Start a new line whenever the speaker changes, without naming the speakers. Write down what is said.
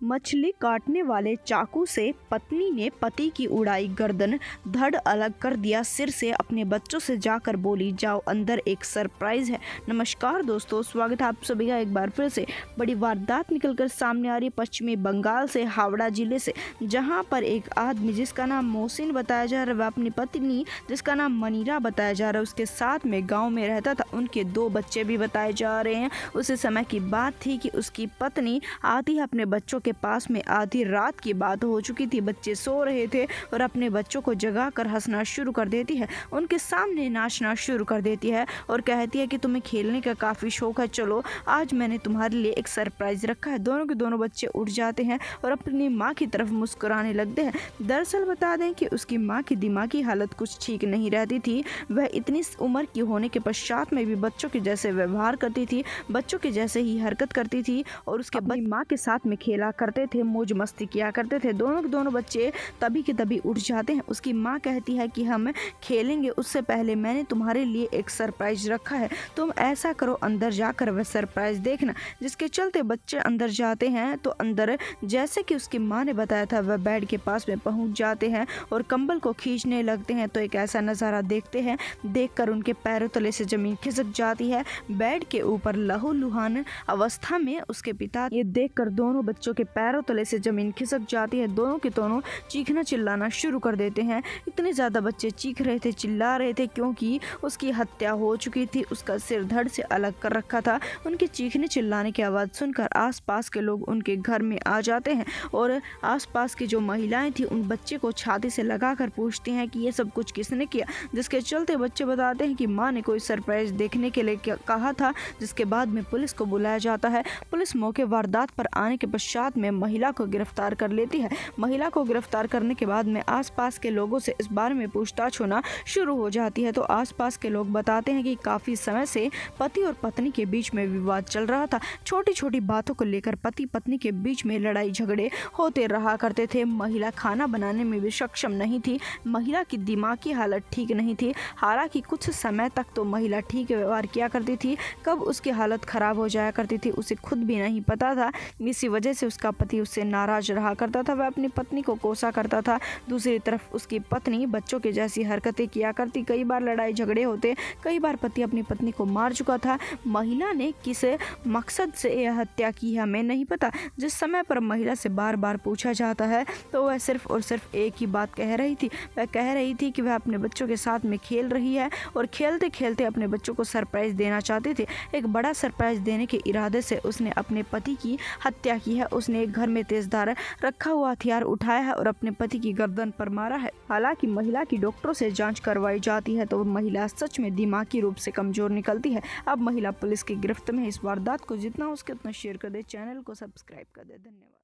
मछली काटने वाले चाकू से पत्नी ने पति की उड़ाई गर्दन, धड़ अलग कर दिया सिर से। अपने बच्चों से जाकर बोली जाओ अंदर एक सरप्राइज है। नमस्कार दोस्तों, स्वागत है आप सभी का एक बार फिर से। बड़ी वारदात निकलकर सामने आ रही पश्चिमी बंगाल से, हावड़ा जिले से, जहां पर एक आदमी जिसका नाम मोहसिन बताया जा रहा है, वह अपनी पत्नी जिसका नाम मनीरा बताया जा रहा है, उसके साथ में गाँव में रहता था। उनके 2 बच्चे भी बताए जा रहे हैं। उस समय की बात थी कि उसकी पत्नी आती है अपने बच्चों के पास में। आधी रात की बात हो चुकी थी, बच्चे सो रहे थे और अपने बच्चों को जगा कर हंसना शुरू कर देती है, उनके सामने नाचना शुरू कर देती है और कहती है कि तुम्हें खेलने का काफ़ी शौक है, चलो आज मैंने तुम्हारे लिए एक सरप्राइज रखा है। दोनों के दोनों बच्चे उठ जाते हैं और अपनी माँ की तरफ मुस्कुराने लगते हैं। दरअसल बता दें कि उसकी माँ की दिमागी हालत कुछ ठीक नहीं रहती थी। वह इतनी उम्र की होने के पश्चात में भी बच्चों के जैसे व्यवहार करती थी, बच्चों के जैसे ही हरकत करती थी और उसके अपनी माँ के साथ में खेला करते थे, मौज मस्ती किया करते थे। दोनों के दोनों बच्चे तभी के तभी उठ जाते हैं। उसकी माँ कहती है कि हम खेलेंगे, उससे पहले मैंने तुम्हारे लिए एक सरप्राइज रखा है, तुम ऐसा करो अंदर जाकर वह सरप्राइज देखना। जिसके चलते बच्चे अंदर जाते हैं तो अंदर जैसे कि उसकी माँ ने बताया था, वह बेड के पास में पहुंच जाते हैं और कंबल को खींचने लगते हैं तो एक ऐसा नज़ारा देखते हैं। देखकर उनके पैरों तले से जमीन खिसक जाती है। बेड के ऊपर लहूलुहान अवस्था में उसके पिता, ये देखकर दोनों बच्चों के पैरों तले से जमीन खिसक जाती है। दोनों के दोनों चीखना चिल्लाना शुरू कर देते हैं। इतने ज़्यादा बच्चे चीख रहे थे, चिल्ला रहे थे, क्योंकि उसकी हत्या हो चुकी थी, उसका सिर धड़ से अलग कर रखा था। उनके चीखने चिल्लाने की आवाज़ सुनकर आसपास के लोग उनके घर में आ जाते हैं और आसपास की जो महिलाएं थी उन बच्चे को छाती से लगाकर पूछती हैं कि ये सब कुछ किसने किया। जिसके चलते बच्चे बताते हैं कि माँ ने कोई सरप्राइज देखने के लिए कहा था। जिसके बाद में पुलिस को बुलाया जाता है। पुलिस मौके वारदात पर आने के पश्चात में महिला को गिरफ्तार कर लेती है। महिला को गिरफ्तार करने के बाद में आसपास के लोगों से इस बारे में पूछताछ होना शुरू हो जाती है। तो आसपास के लोग बताते हैं कि काफ़ी समय से पति और पत्नी के बीच में विवाद चल रहा था। छोटी छोटी बातों को लेकर पति पत्नी के बीच में लड़ाई झगड़े होते रहा करते थे। महिला खाना बनाने में भी सक्षम नहीं थी, महिला की दिमागी हालत ठीक नहीं थी। हालांकि कुछ समय तक तो महिला ठीक व्यवहार किया करती थी, कब उसकी हालत खराब हो जाया करती थी उसे खुद भी नहीं पता था। इसी वजह से उसका पति उससे नाराज रहा करता था, वह अपनी पत्नी को कोसा करता था। दूसरी तरफ उसकी पत्नी बच्चों के जैसी हरकतें किया करती। कई बार लड़ाई झगड़े होते, कई बार पति अपनी पत्नी को मार चुका था। महिला ने किस मकसद से यह हत्या की है हमें नहीं पता। जिस समय पर महिला से बार बार पूछा जाता है तो वह सिर्फ और सिर्फ एक ही बात कह रही थी। वह कह रही थी कि वह अपने बच्चों के साथ में खेल रही है और खेलते खेलते अपने बच्चों को सरप्राइज देना चाहती थी। एक बड़ा सरप्राइज देने के इरादे से उसने अपने पति की हत्या की है। उसने एक घर में तेजधार रखा हुआ हथियार उठाया है और अपने पति की गर्दन पर मारा है। हालांकि महिला की डॉक्टरों से जांच करवाई जाती है तो महिला सच में दिमागी रूप से कमजोर निकलती है। अब महिला पुलिस की गिरफ्त में। इस वारदात को जितना हो सके उतना शेयर कर दे, चैनल को सब्सक्राइब कर दे। धन्यवाद।